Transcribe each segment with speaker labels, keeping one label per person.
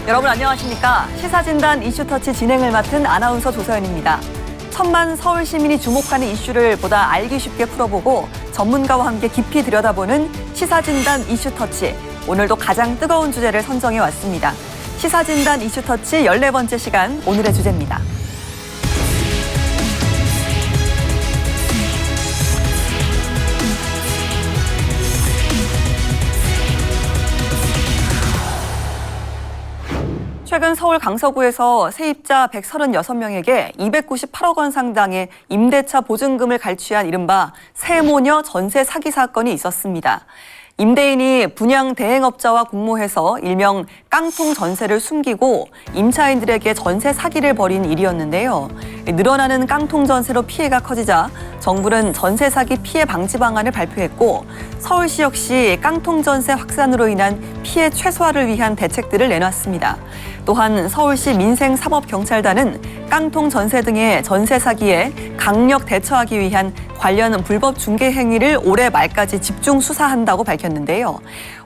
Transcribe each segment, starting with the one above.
Speaker 1: 여러분 안녕하십니까? 시사진단 이슈터치 진행을 맡은 아나운서 조서연입니다. 천만 서울 시민이 주목하는 이슈를 보다 알기 쉽게 풀어보고 전문가와 함께 깊이 들여다보는 시사진단 이슈터치. 오늘도 가장 뜨거운 주제를 선정해 왔습니다. 시사진단 이슈터치 14번째 시간, 오늘의 주제입니다. 최근 서울 강서구에서 세입자 136명에게 298억 원 상당의 임대차 보증금을 갈취한 이른바 세모녀 전세 사기 사건이 있었습니다. 임대인이 분양 대행업자와 공모해서 일명 깡통 전세를 숨기고 임차인들에게 전세 사기를 벌인 일이었는데요. 늘어나는 깡통 전세로 피해가 커지자 정부는 전세 사기 피해 방지 방안을 발표했고 서울시 역시 깡통 전세 확산으로 인한 피해 최소화를 위한 대책들을 내놨습니다. 또한 서울시 민생사법경찰단은 깡통 전세 등의 전세 사기에 강력 대처하기 위한 관련 불법 중개 행위를 올해 말까지 집중 수사한다고 밝혔는데요.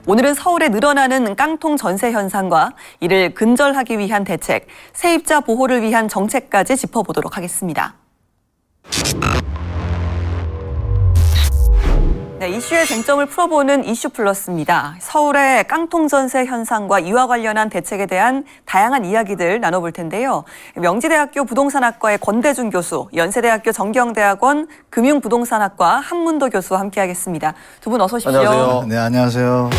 Speaker 1: 오늘은 서울에 늘어나는 깡통 전세 현상과 이를 근절하기 위한 대책, 세입자 보호를 위한 정책까지 짚어보도록 하겠습니다. 네, 이슈의 쟁점을 풀어보는 이슈 플러스입니다. 서울의 깡통 전세 현상과 이와 관련한 대책에 대한 다양한 이야기들 나눠볼 텐데요. 명지대학교 부동산학과의 권대중 교수, 연세대학교 정경대학원 금융부동산학과 한문도 교수와 함께하겠습니다. 두 분 어서 오십시오.
Speaker 2: 안녕하세요. 네, 안녕하세요.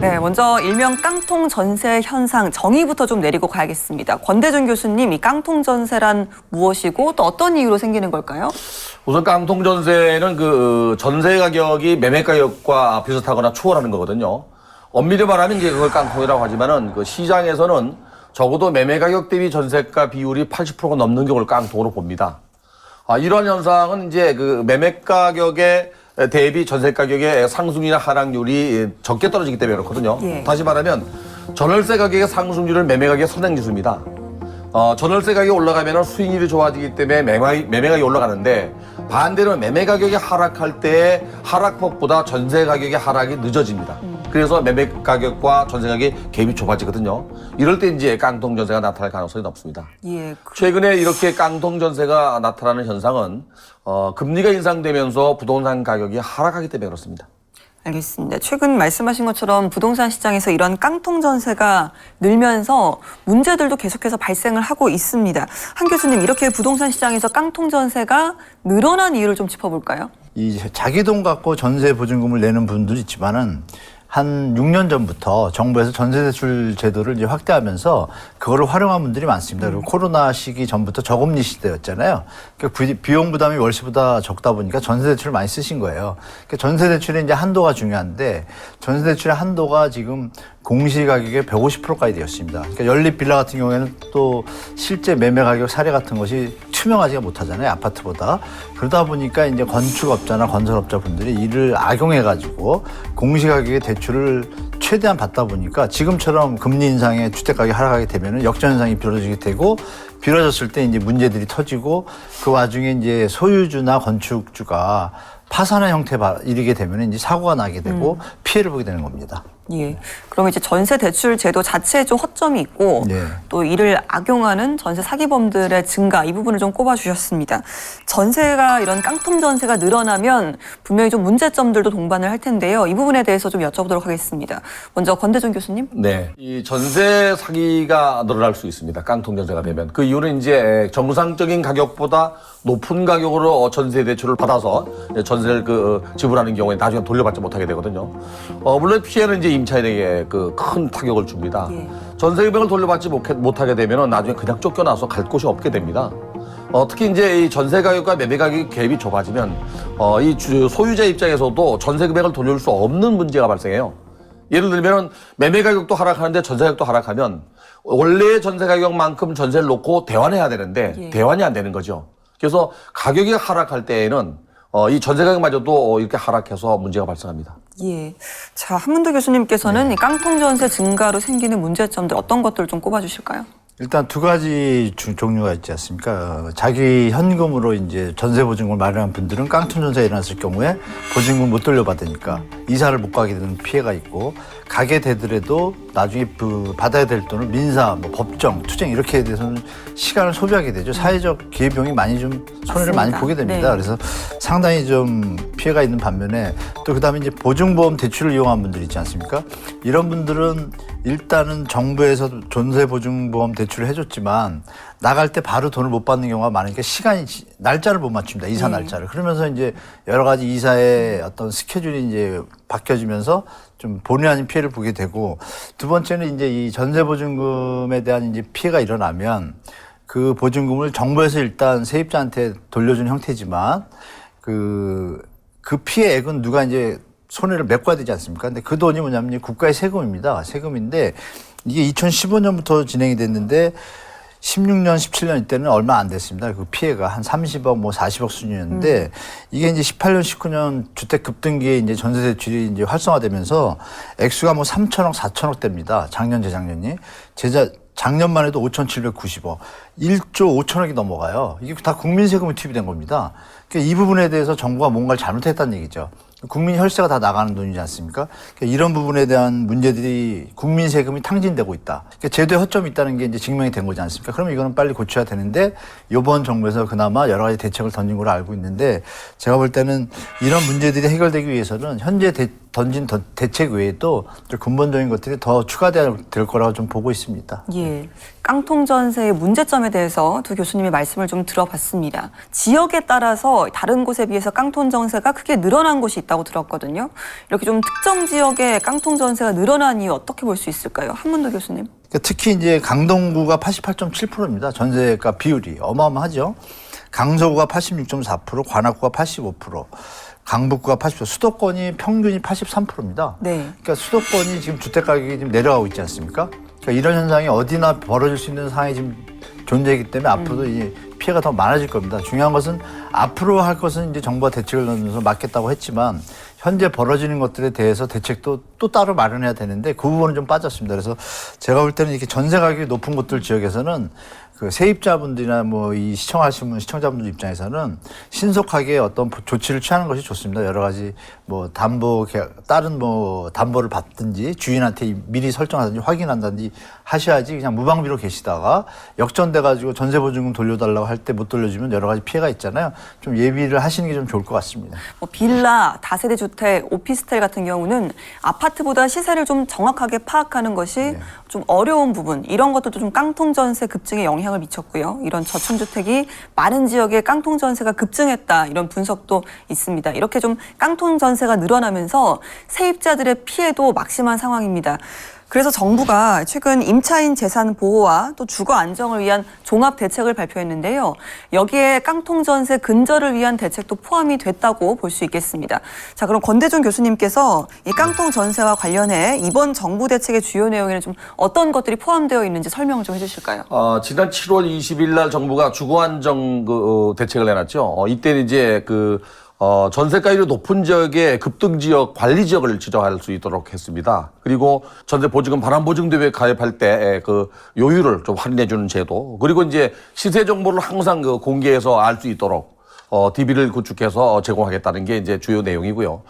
Speaker 1: 네, 먼저 일명 깡통 전세 현상 정의부터 좀 내리고 가야겠습니다. 권대중 교수님, 이 깡통 전세란 무엇이고 또 어떤 이유로 생기는 걸까요?
Speaker 2: 우선 깡통 전세는 그 전세 가격이 매매 가격과 비슷하거나 초월하는 거거든요. 엄밀히 말하면 이제 그걸 깡통이라고 하지만은 그 시장에서는 적어도 매매 가격 대비 전세가 비율이 80%가 넘는 경우를 깡통으로 봅니다. 이러한 현상은 이제 그 매매 가격에 대비 전세 가격의 상승률이나 하락률이 적게 떨어지기 때문에 그렇거든요.
Speaker 1: 예.
Speaker 2: 다시 말하면 전월세 가격의 상승률은 매매 가격의 선행지수입니다. 전월세 가격이 올라가면 수익률이 좋아지기 때문에 매매 가격이 올라가는데 반대로 매매 가격이 하락할 때 하락폭보다 전세 가격의 하락이 늦어집니다. 그래서 매매 가격과 전세 가격의 갭이 좁아지거든요. 이럴 때 이제 깡통 전세가 나타날 가능성이 높습니다.
Speaker 1: 예.
Speaker 2: 최근에 이렇게 깡통 전세가 나타나는 현상은 금리가 인상되면서 부동산 가격이 하락하기 때문에 그렇습니다.
Speaker 1: 알겠습니다. 최근 말씀하신 것처럼 부동산 시장에서 이런 깡통 전세가 늘면서 문제들도 계속해서 발생을 하고 있습니다. 한 교수님, 이렇게 부동산 시장에서 깡통 전세가 늘어난 이유를 좀 짚어볼까요?
Speaker 3: 이 자기 돈 갖고 전세 보증금을 내는 분들이 있지만은 한 6년 전부터 정부에서 전세대출 제도를 이제 확대하면서 그거를 활용한 분들이 많습니다. 그리고 코로나 시기 전부터 저금리 시대였잖아요. 그러니까 비용 부담이 월세보다 적다 보니까 전세대출을 많이 쓰신 거예요. 그러니까 전세대출의 이제 한도가 중요한데 전세대출의 한도가 지금 공시가격의 150%까지 되었습니다. 그러니까 연립 빌라 같은 경우에는 또 실제 매매 가격 사례 같은 것이 투명하지가 못하잖아요. 아파트보다. 그러다 보니까 이제 건축업자나 건설업자 분들이 이를 악용해가지고 공시가격의 대출을 최대한 받다 보니까 지금처럼 금리 인상에 주택가격이 하락하게 되면은 역전현상이 벌어지게 되고 벌어졌을 때 이제 문제들이 터지고 그 와중에 이제 소유주나 건축주가 파산의 형태에 이르게 되면 이제 사고가 나게 되고 피해를 보게 되는 겁니다.
Speaker 1: 예. 그러면 이제 전세 대출 제도 자체에 좀 허점이 있고
Speaker 3: 네.
Speaker 1: 또 이를 악용하는 전세 사기범들의 증가, 이 부분을 좀 꼽아주셨습니다. 전세가 이런 깡통 전세가 늘어나면 분명히 좀 문제점들도 동반을 할 텐데요. 이 부분에 대해서 좀 여쭤보도록 하겠습니다. 먼저 권대중 교수님.
Speaker 2: 네. 이 전세 사기가 늘어날 수 있습니다. 깡통 전세가 되면. 그 이유는 이제 정상적인 가격보다 높은 가격으로 전세 대출을 받아서 전세를 지불하는 경우에 나중에 돌려받지 못하게 되거든요. 물론 피해는 이제 임차인에게 큰 타격을 줍니다.
Speaker 1: 예.
Speaker 2: 전세 금액을 돌려받지 못하게 되면 나중에 그냥 쫓겨나서 갈 곳이 없게 됩니다. 특히 이제 이 전세 가격과 매매 가격의 갭이 좁아지면 이 소유자 입장에서도 전세 금액을 돌려줄 수 없는 문제가 발생해요. 예를 들면 매매 가격도 하락하는데 전세 가격도 하락하면 원래 전세 가격만큼 전세를 놓고 대환해야 되는데
Speaker 1: 예.
Speaker 2: 대환이 안 되는 거죠. 그래서 가격이 하락할 때에는 이 전세 가격마저도 이렇게 하락해서 문제가 발생합니다.
Speaker 1: 예. 자, 한문도 교수님께서는 이 깡통 전세 증가로 생기는 문제점들 어떤 것들을 좀 꼽아주실까요?
Speaker 3: 일단 두 가지 종류가 있지 않습니까? 자기 현금으로 이제 전세 보증금을 마련한 분들은 깡통 전세가 일어났을 경우에 보증금 못 돌려받으니까 이사를 못 가게 되는 피해가 있고, 가게 되더라도 나중에 그 받아야 될 돈을 민사, 뭐 법정, 투쟁 이렇게 돼서는 시간을 소비하게 되죠. 사회적 기회비용이 많이 좀 손해를 많이
Speaker 1: 맞습니다.
Speaker 3: 보게 됩니다.
Speaker 1: 네.
Speaker 3: 그래서 상당히 좀 피해가 있는 반면에, 또 그다음에 이제 보증보험 대출을 이용한 분들 있지 않습니까? 이런 분들은 일단은 정부에서 전세 보증보험 대출을 해줬지만 나갈 때 바로 돈을 못 받는 경우가 많으니까 날짜를 못 맞춥니다. 이사 날짜를. 그러면서 이제 여러 가지 이사의 어떤 스케줄이 이제 바뀌어지면서 좀 본의 아닌 피해를 보게 되고, 두 번째는 이제 이 전세 보증금에 대한 이제 피해가 일어나면 그 보증금을 정부에서 일단 세입자한테 돌려준 형태지만 그 피해액은 누가 이제 손해를 메꿔야 되지 않습니까? 근데 그 돈이 뭐냐면 국가의 세금입니다. 세금인데 이게 2015년부터 진행이 됐는데 16년, 17년 이때는 얼마 안 됐습니다. 그 피해가 한 30억, 뭐 40억 수준이었는데 이게 이제 18년, 19년 주택 급등기에 이제 전세 대출이 이제 활성화되면서 액수가 뭐 3천억, 4천억 됩니다. 작년, 재작년이. 작년만 해도 5,790억. 1조 5천억이 넘어가요. 이게 다 국민 세금이 투입이 된 겁니다. 그러니까 이 부분에 대해서 정부가 뭔가를 잘못했다는 얘기죠. 국민 혈세가 다 나가는 돈이지 않습니까? 그러니까 이런 부분에 대한 문제들이 국민 세금이 탕진되고 있다. 그러니까 제도에 허점이 있다는 게 이제 증명이 된 거지 않습니까? 그러면 이거는 빨리 고쳐야 되는데, 이번 정부에서 그나마 여러 가지 대책을 던진 걸로 알고 있는데, 제가 볼 때는 이런 문제들이 해결되기 위해서는 현재 던진 대책 외에도 좀 근본적인 것들이 더 추가될 거라고 좀 보고 있습니다.
Speaker 1: 예. 깡통 전세의 문제점에 대해서 두 교수님의 말씀을 좀 들어봤습니다. 지역에 따라서 다른 곳에 비해서 깡통 전세가 크게 늘어난 곳이 있다고 들었거든요. 이렇게 좀 특정 지역에 깡통 전세가 늘어난 이유 어떻게 볼 수 있을까요? 한문도 교수님.
Speaker 3: 그러니까 특히 이제 강동구가 88.7%입니다. 전세가 비율이 어마어마하죠. 강서구가 86.4%, 관악구가 85%. 강북구가 80%, 수도권이 평균이 83%입니다.
Speaker 1: 네.
Speaker 3: 그러니까 수도권이 지금 주택 가격이 지금 내려가고 있지 않습니까? 그러니까 이런 현상이 어디나 벌어질 수 있는 상황이 지금 존재이기 때문에 앞으로도 이 피해가 더 많아질 겁니다. 중요한 것은 앞으로 할 것은 이제 정부가 대책을 넣어서 막겠다고 했지만 현재 벌어지는 것들에 대해서 대책도 또 따로 마련해야 되는데 그 부분은 좀 빠졌습니다. 그래서 제가 볼 때는 이렇게 전세 가격이 높은 곳들 지역에서는 그 세입자분들이나 뭐 이 시청하시는 시청자분들 입장에서는 신속하게 어떤 조치를 취하는 것이 좋습니다. 여러 가지 뭐 다른 뭐 담보를 받든지 주인한테 미리 설정하든지 확인한다든지 하셔야지, 그냥 무방비로 계시다가 역전돼 가지고 전세 보증금 돌려달라고 할 때 못 돌려주면 여러 가지 피해가 있잖아요. 좀 예비를 하시는 게 좀 좋을 것 같습니다.
Speaker 1: 뭐 빌라, 다세대 주택, 오피스텔 같은 경우는 아파트보다 시세를 좀 정확하게 파악하는 것이 좀 어려운 부분, 이런 것들도 좀 깡통 전세 급증에 영향을 미쳤고요. 이런 저층주택이 많은 지역에 깡통 전세가 급증했다, 이런 분석도 있습니다. 이렇게 좀 깡통 전세가 늘어나면서 세입자들의 피해도 막심한 상황입니다. 그래서 정부가 최근 임차인 재산 보호와 또 주거 안정을 위한 종합 대책을 발표했는데요. 여기에 깡통 전세 근절을 위한 대책도 포함이 됐다고 볼 수 있겠습니다. 자, 그럼 권대중 교수님께서 이 깡통 전세와 관련해 이번 정부 대책의 주요 내용에는 좀 어떤 것들이 포함되어 있는지 설명을 좀 해주실까요?
Speaker 2: 지난 7월 20일 날 정부가 주거 안정 대책을 내놨죠. 이때 이제 전세가율이 높은 지역의 급등 지역, 관리 지역을 지정할 수 있도록 했습니다. 그리고 전세 보증금 반환 보증 대회에 가입할 때 그 요율을 좀 할인해 주는 제도, 그리고 이제 시세 정보를 항상 공개해서 알 수 있도록 DB를 구축해서 제공하겠다는 게 이제 주요 내용이고요.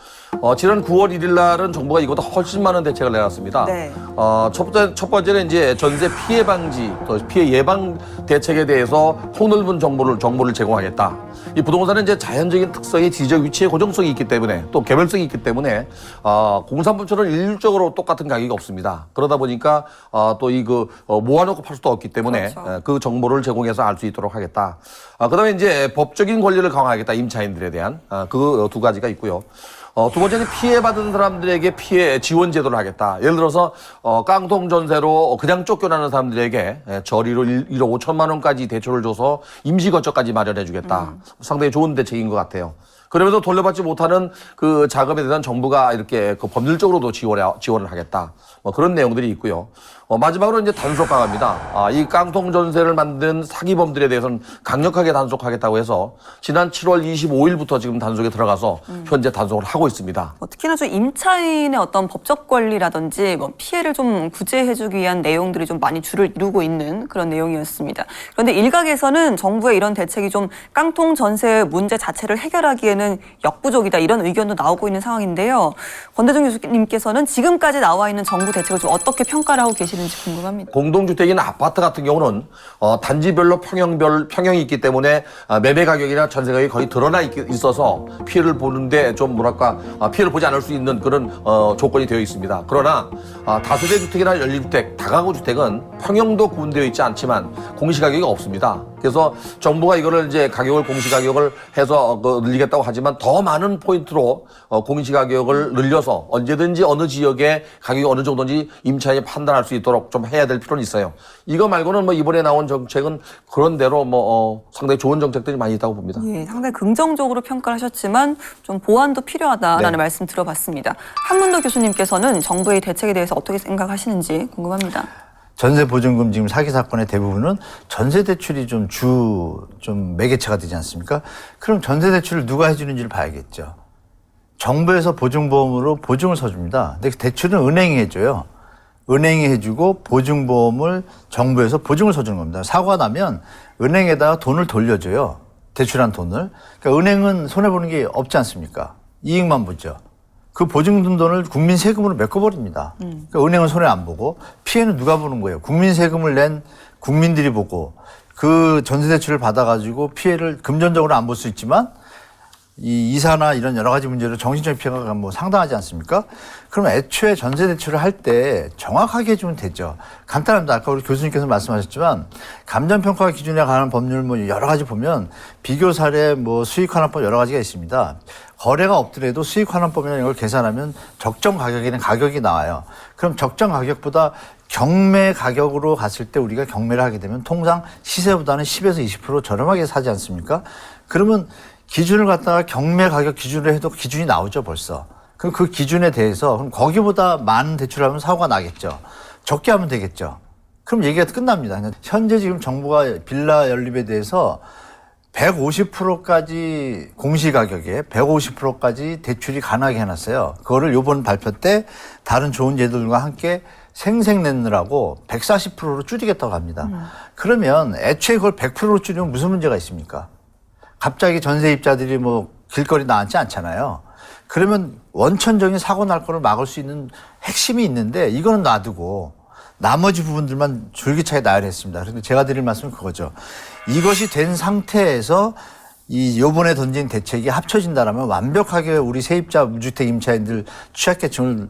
Speaker 2: 지난 9월 1일 날은 정부가 이보다 훨씬 많은 대책을 내놨습니다.
Speaker 1: 네.
Speaker 2: 첫 번째는 이제 전세 피해 방지, 또 피해 예방 대책에 대해서 폭넓은 정보를 제공하겠다. 이 부동산은 이제 자연적인 특성이 지적 위치의 고정성이 있기 때문에, 또 개별성이 있기 때문에 공산품처럼 일률적으로 똑같은 가격이 없습니다. 그러다 보니까 모아놓고 팔 수도 없기 때문에
Speaker 1: 그렇죠.
Speaker 2: 그 정보를 제공해서 알 수 있도록 하겠다. 그다음에 이제 법적인 권리를 강화하겠다, 임차인들에 대한 그 두 가지가 있고요. 두 번째는 피해받은 사람들에게 피해 지원 제도를 하겠다. 예를 들어서 깡통 전세로 그냥 쫓겨나는 사람들에게 저리로 1억 5천만 원까지 대출을 줘서 임시 거처까지 마련해 주겠다. 상당히 좋은 대책인 것 같아요. 그럼에도 돌려받지 못하는 그 자금에 대한 정부가 이렇게 그 법률적으로도 지원을 하겠다. 뭐 그런 내용들이 있고요. 마지막으로 이제 단속 강화입니다. 이 깡통 전세를 만든 사기범들에 대해서는 강력하게 단속하겠다고 해서 지난 7월 25일부터 지금 단속에 들어가서 현재 단속을 하고 있습니다.
Speaker 1: 특히나 좀 임차인의 어떤 법적 권리라든지 뭐 피해를 좀 구제해주기 위한 내용들이 좀 많이 줄을 이루고 있는 그런 내용이었습니다. 그런데 일각에서는 정부의 이런 대책이 좀 깡통 전세 문제 자체를 해결하기에는 역부족이다 이런 의견도 나오고 있는 상황인데요. 권대중 교수님께서는 지금까지 나와 있는 정부 대책을 좀 어떻게 평가를 하고 계시는지 궁금합니다.
Speaker 2: 공동주택이나 아파트 같은 경우는 단지별로 평형이 있기 때문에 매매 가격이나 전세 가격이 거의 드러나 있어서 피해를 보는데 좀 뭐랄까 피해를 보지 않을 수 있는 그런 조건이 되어 있습니다. 그러나 다세대 주택이나 연립주택, 다가구 주택은 평형도 구분되어 있지 않지만 공시가격이 없습니다. 그래서 정부가 이거를 이제 가격을 공시가격을 해서 늘리겠다고 하지만 더 많은 포인트로 공시가격을 늘려서 언제든지 어느 지역에 가격이 어느 정도인지 임차인이 판단할 수 있도록 좀 해야 될 필요는 있어요. 이거 말고는 뭐 이번에 나온 정책은 그런 대로 상당히 좋은 정책들이 많이 있다고 봅니다.
Speaker 1: 예, 상당히 긍정적으로 평가를 하셨지만 좀 보완도 필요하다라는
Speaker 2: 네.
Speaker 1: 말씀 들어봤습니다. 한문도 교수님께서는 정부의 대책에 대해서 어떻게 생각하시는지 궁금합니다.
Speaker 3: 전세 보증금 지금 사기 사건의 대부분은 전세 대출이 좀 매개체가 되지 않습니까? 그럼 전세 대출을 누가 해주는지를 봐야겠죠. 정부에서 보증보험으로 보증을 서줍니다. 근데 대출은 은행이 해줘요. 은행이 해주고 보증보험을 정부에서 보증을 서주는 겁니다. 사고가 나면 은행에다가 돈을 돌려줘요. 대출한 돈을. 그러니까 은행은 손해보는 게 없지 않습니까? 이익만 보죠. 그 보증든 돈을 국민 세금으로 메꿔버립니다. 그러니까 은행은 손해 안 보고 피해는 누가 보는 거예요? 국민 세금을 낸 국민들이 보고 그 전세 대출을 받아가지고 피해를 금전적으로 안 볼 수 있지만 이 이사나 이런 여러 가지 문제로 정신적인 피해가 뭐 상당하지 않습니까? 그럼 애초에 전세 대출을 할 때 정확하게 해주면 되죠. 간단합니다. 아까 우리 교수님께서 말씀하셨지만 감정평가 기준에 관한 법률 뭐 여러 가지 보면 비교 사례 뭐 수익환원법 여러 가지가 있습니다. 거래가 없더라도 수익환원법이나 이걸 계산하면 적정 가격에는 가격이 나와요. 그럼 적정 가격보다 경매 가격으로 갔을 때 우리가 경매를 하게 되면 통상 시세보다는 10에서 20% 저렴하게 사지 않습니까? 그러면 기준을 갖다가 경매 가격 기준으로 해도 기준이 나오죠, 벌써. 그럼 그 기준에 대해서 그럼 거기보다 많은 대출하면 사고가 나겠죠. 적게 하면 되겠죠. 그럼 얘기가 끝납니다. 현재 지금 정부가 빌라 연립에 대해서 150%까지 공시가격에 150%까지 대출이 가능하게 해놨어요. 그거를 요번 발표 때 다른 좋은 제도들과 함께 생색내느라고 140%로 줄이겠다고 합니다. 그러면 애초에 그걸 100%로 줄이면 무슨 문제가 있습니까? 갑자기 전세입자들이 뭐 길거리 나앉지 않잖아요. 그러면 원천적인 사고 날 거를 막을 수 있는 핵심이 있는데 이거는 놔두고 나머지 부분들만 줄기차게 나열했습니다. 그런데 제가 드릴 말씀은 그거죠. 이것이 된 상태에서 이 요번에 던진 대책이 합쳐진다라면 완벽하게 우리 세입자 무주택 임차인들 취약계층을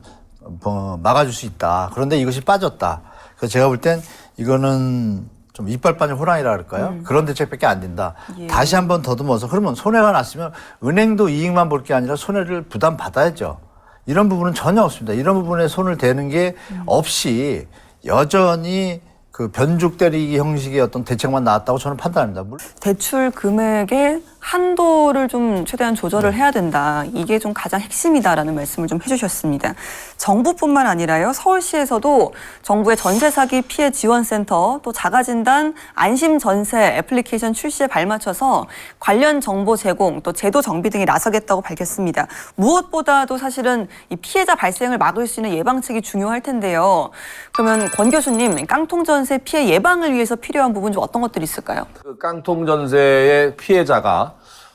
Speaker 3: 막아줄 수 있다. 그런데 이것이 빠졌다. 그래서 제가 볼 땐 이거는 좀 이빨 빠진 호랑이라 그럴까요? 그런 대책밖에 안 된다.
Speaker 1: 예.
Speaker 3: 다시 한번 더듬어서 그러면 손해가 났으면 은행도 이익만 볼 게 아니라 손해를 부담받아야죠. 이런 부분은 전혀 없습니다. 이런 부분에 손을 대는 게 없이 여전히 그 변죽 때리기 형식의 어떤 대책만 나왔다고 저는 판단합니다.
Speaker 1: 대출 금액의 한도를 좀 최대한 조절을 해야 된다. 이게 좀 가장 핵심이다라는 말씀을 좀 해주셨습니다. 정부뿐만 아니라요. 서울시에서도 정부의 전세 사기 피해 지원센터 또 자가진단 안심전세 애플리케이션 출시에 발맞춰서 관련 정보 제공 또 제도 정비 등에 나서겠다고 밝혔습니다. 무엇보다도 사실은 이 피해자 발생을 막을 수 있는 예방책이 중요할 텐데요. 그러면 권 교수님, 깡통 전세 피해 예방을 위해서 필요한 부분 좀 어떤 것들이 있을까요?
Speaker 2: 그 깡통 전세의 피해자가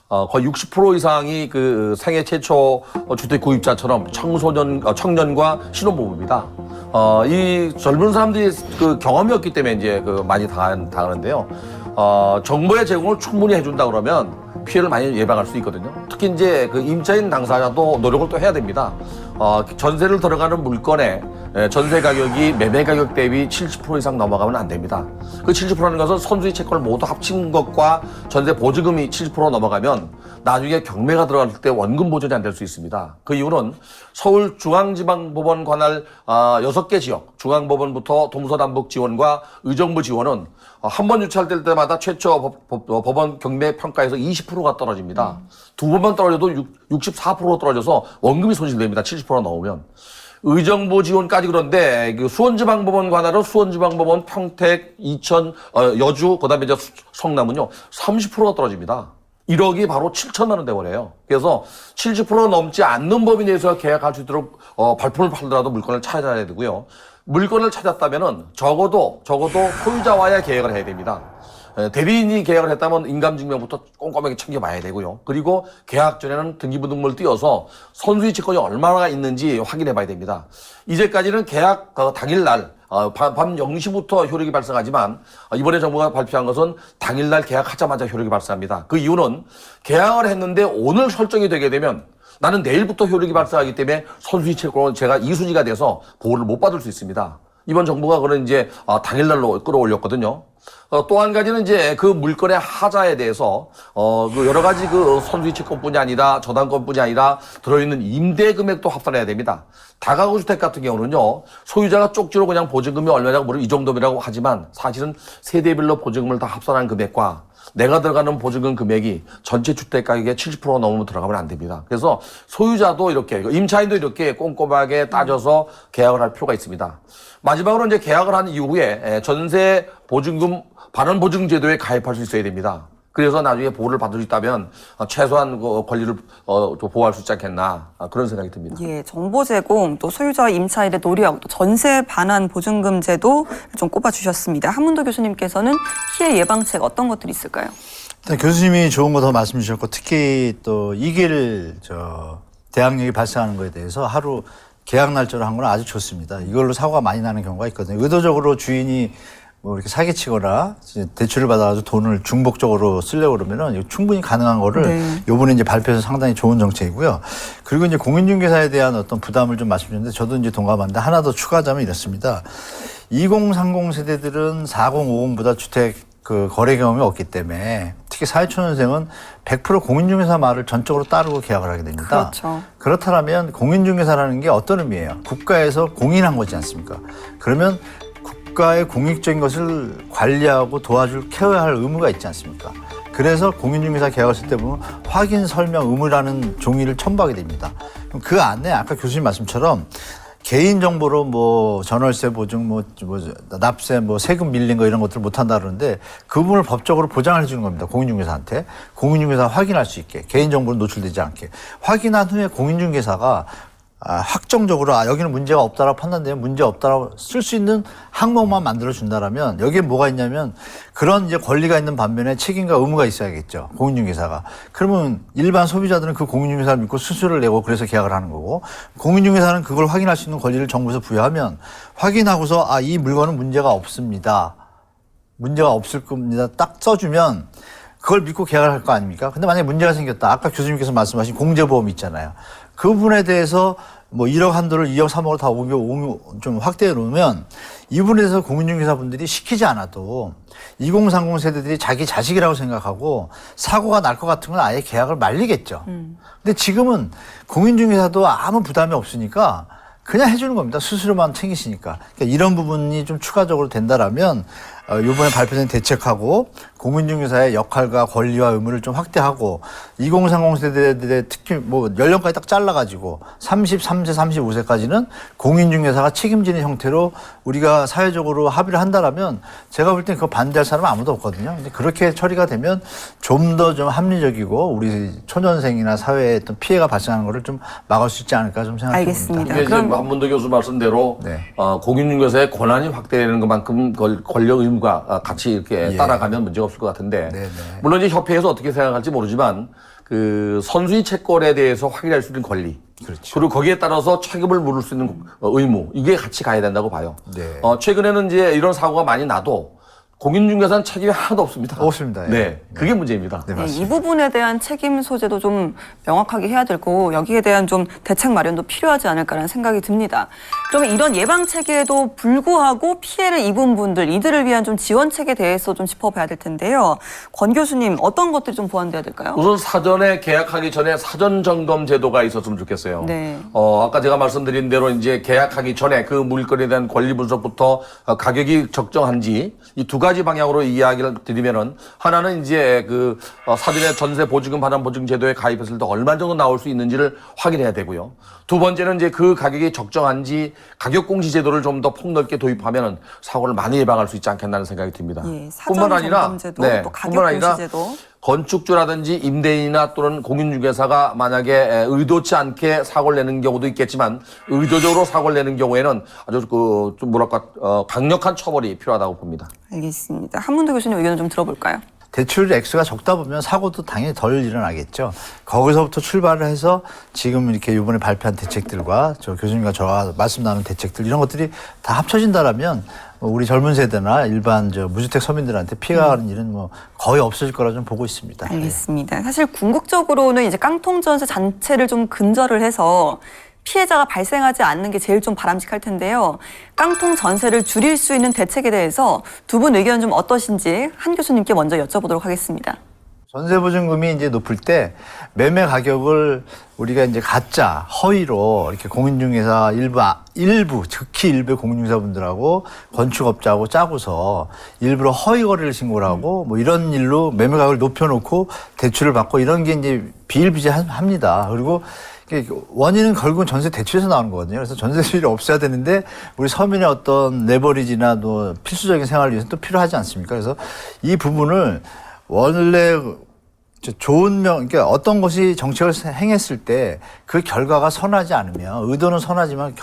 Speaker 2: 거의 60% 이상이 그 생애 최초 주택 구입자처럼 청년과 신혼부부입니다. 이 젊은 사람들이 그 경험이 없기 때문에 이제 그 많이 당하는데요. 정보의 제공을 충분히 해준다 그러면 피해를 많이 예방할 수 있거든요. 특히 이제 그 임차인 당사자도 노력을 또 해야 됩니다. 전세를 들어가는 물건에 전세 가격이 매매 가격 대비 70% 이상 넘어가면 안 됩니다. 그 70%라는 것은 선수의 채권을 모두 합친 것과 전세 보증금이 70% 넘어가면 나중에 경매가 들어갈 때 원금 보전이 안 될 수 있습니다. 그 이유는 서울중앙지방법원 관할 6개 지역, 중앙법원부터 동서남북 지원과 의정부 지원은 한 번 유찰될 때마다 최초 법원 경매 평가에서 20%가 떨어집니다. 두 번만 떨어져도 64% 떨어져서 원금이 손실됩니다. 70% 넘으면. 의정부 지원까지 그런데 그 수원지방법원 관할은 수원지방법원, 평택, 이천, 여주, 그다음에 이제 성남은요 30%가 떨어집니다. 1억이 바로 7천만 원 되버려요. 그래서 70% 넘지 않는 범위 내에서 계약할 수 있도록 발품을 팔더라도 물건을 찾아야 되고요. 물건을 찾았다면은 적어도 소유자와의 계약을 해야 됩니다. 대리인이 계약을 했다면 인감증명부터 꼼꼼하게 챙겨봐야 되고요. 그리고 계약 전에는 등기부등본을 띄워서 선수의 채권이 얼마나 있는지 확인해봐야 됩니다. 이제까지는 계약 당일날 밤 0시부터 효력이 발생하지만 이번에 정부가 발표한 것은 당일날 계약하자마자 효력이 발생합니다. 그 이유는 계약을 했는데 오늘 설정이 되게 되면 나는 내일부터 효력이 발생하기 때문에 선수의 채권은 제가 이수지가 돼서 보호를 못 받을 수 있습니다. 이번 정부가 그런 이제 당일날로 끌어올렸거든요. 또 한 가지는 이제 그 물건의 하자에 대해서 그 여러 가지 그 선수의 채권뿐이 아니라 저당권뿐이 아니라 들어있는 임대 금액도 합산해야 됩니다. 다가구 주택 같은 경우는요 소유자가 쪽지로 그냥 보증금이 얼마냐고 물으면 이 정도라고 하지만 사실은 세대별로 보증금을 다 합산한 금액과 내가 들어가는 보증금 금액이 전체 주택 가격의 70% 넘으면 들어가면 안 됩니다. 그래서 소유자도 이렇게 임차인도 이렇게 꼼꼼하게 따져서 계약을 할 필요가 있습니다. 마지막으로 이제 계약을 한 이후에 전세 보증금 반환 보증 제도에 가입할 수 있어야 됩니다. 그래서 나중에 보호를 받을 수 있다면 최소한 그 권리를 보호할 수 있지 않겠나 그런 생각이 듭니다.
Speaker 1: 예, 정보 제공, 또 소유자와 임차인의 노력, 또 전세 반환 보증금 제도 좀 꼽아주셨습니다. 한문도 교수님께서는 피해 예방책 어떤 것들이 있을까요?
Speaker 3: 일단 교수님이 좋은 거 더 말씀 주셨고 특히 또 이길 대항력이 발생하는 거에 대해서 하루 계약 날짜로 한 건 아주 좋습니다. 이걸로 사고가 많이 나는 경우가 있거든요. 의도적으로 주인이 뭐 이렇게 사기치거나 대출을 받아가지고 돈을 중복적으로 쓰려고 그러면은 이거 충분히 가능한 거를 요번에 이제 발표해서 상당히 좋은 정책이고요. 그리고 이제 공인중개사에 대한 어떤 부담을 좀 말씀드렸는데 저도 이제 동감하는데 하나 더 추가하자면 이렇습니다. 2030 세대들은 4050보다 주택 그 거래 경험이 없기 때문에 특히 사회초년생은 100% 공인중개사 말을 전적으로 따르고 계약을 하게 됩니다.
Speaker 1: 그렇죠.
Speaker 3: 그렇다면 공인중개사라는 게 어떤 의미예요? 국가에서 공인한 거지 않습니까? 그러면 국가의 공익적인 것을 관리하고 도와줄 케어해야 할 의무가 있지 않습니까? 그래서 공인중개사 계약을 쓸 때 보면 확인 설명 의무라는 종이를 첨부하게 됩니다. 그럼 그 안에 아까 교수님 말씀처럼 개인정보로 뭐 전월세 보증, 뭐 납세, 뭐 세금 밀린 거 이런 것들을 못 한다 그러는데 그 부분을 법적으로 보장을 해주는 겁니다. 공인중개사한테. 공인중개사 확인할 수 있게. 개인정보는 노출되지 않게. 확인한 후에 공인중개사가 확정적으로 여기는 문제가 없다라고 판단되면 문제 없다라고 쓸 수 있는 항목만 만들어 준다라면 여기에 뭐가 있냐면 그런 이제 권리가 있는 반면에 책임과 의무가 있어야겠죠. 공인중개사가. 그러면 일반 소비자들은 그 공인중개사를 믿고 수수료를 내고 그래서 계약을 하는 거고 공인중개사는 그걸 확인할 수 있는 권리를 정부에서 부여하면 확인하고서 이 물건은 문제가 없습니다. 문제가 없을 겁니다. 딱 써주면 그걸 믿고 계약을 할 거 아닙니까? 근데 만약에 문제가 생겼다. 아까 교수님께서 말씀하신 공제보험 있잖아요. 그 부분에 대해서 뭐 1억 한도를 2억, 3억으로 다 좀 확대해 놓으면 이 부분에 대해서 공인중개사분들이 시키지 않아도 2030 세대들이 자기 자식이라고 생각하고 사고가 날 것 같은 건 아예 계약을 말리겠죠. 근데 지금은 공인중개사도 아무 부담이 없으니까 그냥 해주는 겁니다. 수수료만 챙기시니까. 그러니까 이런 부분이 좀 추가적으로 된다라면 이번에 발표된 대책하고 공인중개사의 역할과 권리와 의무를 좀 확대하고 2030 세대들의 특히 뭐 연령까지 딱 잘라가지고 33세, 35세까지는 공인중개사가 책임지는 형태로 우리가 사회적으로 합의를 한다라면 제가 볼 땐 그거 반대할 사람은 아무도 없거든요. 근데 그렇게 처리가 되면 좀 더 좀 합리적이고 우리 초년생이나 사회에 어떤 피해가 발생하는 거를 좀 막을 수 있지 않을까 좀 생각합니다.
Speaker 1: 알겠습니다.
Speaker 2: 이게 지금 한문도 교수 말씀대로 공인중개사의 권한이 확대되는 것만큼 권력 의무가 같이 이렇게 따라가면 문제가 없을 것 같은데 물론 이제 협회에서 어떻게 생각할지 모르지만 그 선수의 채권에 대해서 확인할 수 있는 권리 그리고 거기에 따라서 책임을 물을 수 있는 의무 이게 같이 가야 된다고 봐요. 최근에는 이제 이런 사고가 많이 나도 공인중개사는 책임이 하나도 없습니다.
Speaker 3: 없습니다. 예.
Speaker 2: 네, 그게 문제입니다.
Speaker 3: 네,
Speaker 1: 네,
Speaker 3: 맞습니다.
Speaker 1: 이 부분에 대한 책임 소재도 좀 명확하게 해야 될 거고 여기에 대한 좀 대책 마련도 필요하지 않을까라는 생각이 듭니다. 그러면 이런 예방 체계에도 불구하고 피해를 입은 분들 이들을 위한 좀 지원책에 대해서 좀 짚어봐야 될 텐데요. 권 교수님 어떤 것들이 좀 보완돼야 될까요?
Speaker 2: 우선 사전에 계약하기 전에 사전 점검 제도가 있었으면 좋겠어요.
Speaker 1: 네.
Speaker 2: 아까 제가 말씀드린 대로 이제 계약하기 전에 그 물건에 대한 권리 분석부터 가격이 적정한지 이 두 가지 방향으로 이야기를 드리면은 하나는 이제 그 사전에 전세 보증금 반환 보증 제도에 가입했을 때 얼마 정도 나올 수 있는지를 확인해야 되고요. 두 번째는 이제 그 가격이 적정한지 가격 공시 제도를 좀 더 폭넓게 도입하면은 사고를 많이 예방할 수 있지 않겠나는 생각이 듭니다.
Speaker 1: 예, 사전 점검 제도, 또 가격 공시 제도.
Speaker 2: 건축주라든지 임대인이나 또는 공인중개사가 만약에 의도치 않게 사고를 내는 경우도 있겠지만 의도적으로 사고를 내는 경우에는 아주 좀 뭐랄까 강력한 처벌이 필요하다고 봅니다.
Speaker 1: 알겠습니다. 한문도 교수님 의견을 좀 들어볼까요?
Speaker 3: 대출 액수가 적다 보면 사고도 당연히 덜 일어나겠죠. 거기서부터 출발을 해서 지금 이렇게 이번에 발표한 대책들과 저 교수님과 저와 말씀 나눈 대책들 이런 것들이 다 합쳐진다라면 우리 젊은 세대나 일반 저 무주택 서민들한테 피해가 가는 일은 뭐 거의 없어질 거라 좀 보고 있습니다.
Speaker 1: 알겠습니다. 사실 궁극적으로는 이제 깡통전세 자체를 좀 근절을 해서 피해자가 발생하지 않는 게 제일 좀 바람직할 텐데요. 깡통 전세를 줄일 수 있는 대책에 대해서 두 분 의견 좀 어떠신지 한 교수님께 먼저 여쭤보도록 하겠습니다.
Speaker 3: 전세 보증금이 이제 높을 때 매매 가격을 우리가 이제 가짜 허위로 이렇게 공인중개사 일부 특히 일부 공인중개사분들하고 건축업자하고 짜고서 일부러 허위 거래를 신고를 하고 뭐 이런 일로 매매 가격을 높여놓고 대출을 받고 이런 게 이제 비일비재합니다. 그리고 원인은 결국은 전세 대출에서 나오는 거거든요. 그래서 전세 대출이 없어야 되는데 우리 서민의 어떤 레버리지나 또 필수적인 생활을 위해서 또 필요하지 않습니까? 그래서 이 부분을 원래 그러니까 어떤 것이 정책을 행했을 때 그 결과가 선하지 않으면 의도는 선하지만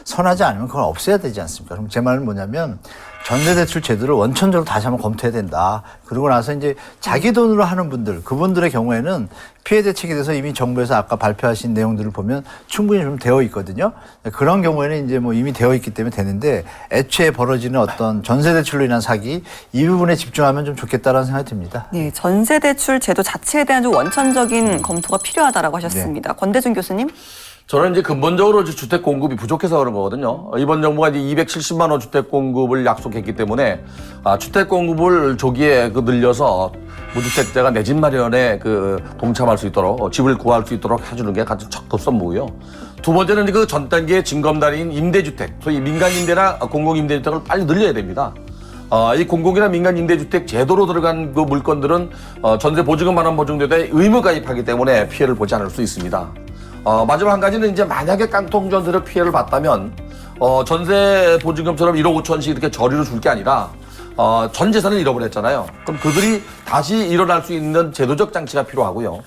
Speaker 3: 선하지 않으면 그걸 없애야 되지 않습니까? 그럼 제 말은 뭐냐면 전세대출 제도를 원천적으로 다시 한번 검토해야 된다. 그러고 나서 이제 자기 돈으로 하는 분들, 그분들의 경우에는 피해 대책에 대해서 이미 정부에서 아까 발표하신 내용들을 보면 충분히 좀 되어 있거든요. 그런 경우에는 이제 뭐 이미 되어 있기 때문에 되는데 애초에 벌어지는 어떤 전세대출로 인한 사기 이 부분에 집중하면 좀 좋겠다라는 생각이 듭니다.
Speaker 1: 네, 전세대출 제도 자체에 대한 좀 원천적인 검토가 필요하다라고 하셨습니다.
Speaker 3: 네.
Speaker 1: 권대중 교수님.
Speaker 2: 저는 이제 근본적으로 주택 공급이 부족해서 그런 거거든요. 이번 정부가 이제 270만 호 주택 공급을 약속했기 때문에 주택 공급을 조기에 늘려서 무주택자가 내 집 마련에 동참할 수 있도록 집을 구할 수 있도록 해주는 게 가장 첫 급선무고요. 두 번째는 그 전 단계의 징검다리인 임대주택, 소위 민간임대나 공공임대주택을 빨리 늘려야 됩니다. 이 공공이나 민간 임대주택 제도로 들어간 그 물건들은 전세 보증금 반환 보증제도에 의무 가입하기 때문에 피해를 보지 않을 수 있습니다. 마지막 한 가지는 이제 만약에 깡통 전세를 피해를 봤다면 전세 보증금처럼 1억 5천씩 이렇게 저리로 줄 게 아니라 전 재산을 잃어버렸잖아요. 그럼 그들이 다시 일어날 수 있는 제도적 장치가 필요하고요.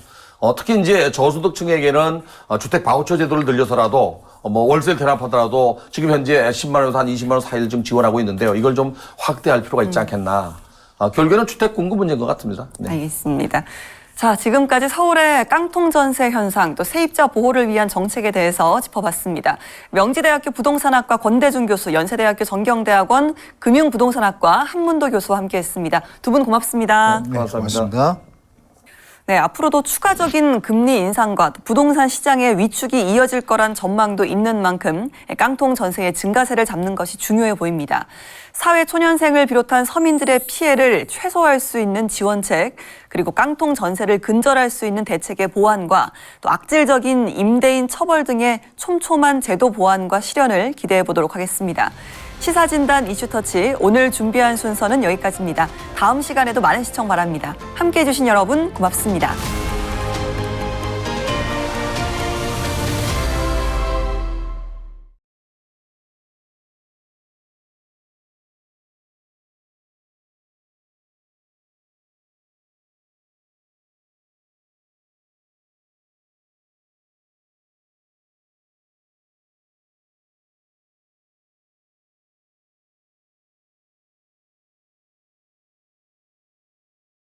Speaker 2: 특히 이제 저소득층에게는 주택 바우처 제도를 늘려서라도 뭐 월세를 대납하더라도 지금 현재 10만 원에서 한 20만 원 사이를 좀 지원하고 있는데요. 이걸 좀 확대할 필요가 있지 않겠나. 결국에는 주택 공급 문제인 것 같습니다. 네.
Speaker 1: 알겠습니다. 자, 지금까지 서울의 깡통 전세 현상 또 세입자 보호를 위한 정책에 대해서 짚어봤습니다. 명지대학교 부동산학과 권대중 교수, 연세대학교 전경대학원 금융부동산학과 한문도 교수와 함께했습니다. 두 분 고맙습니다.
Speaker 3: 네, 고맙습니다.
Speaker 1: 네, 앞으로도 추가적인 금리 인상과 부동산 시장의 위축이 이어질 거란 전망도 있는 만큼 깡통 전세의 증가세를 잡는 것이 중요해 보입니다. 사회 초년생을 비롯한 서민들의 피해를 최소화할 수 있는 지원책, 그리고 깡통 전세를 근절할 수 있는 대책의 보완과 또 악질적인 임대인 처벌 등의 촘촘한 제도 보완과 실현을 기대해 보도록 하겠습니다. 시사진단 이슈터치 오늘 준비한 순서는 여기까지입니다. 다음 시간에도 많은 시청 바랍니다. 함께해 주신 여러분 고맙습니다.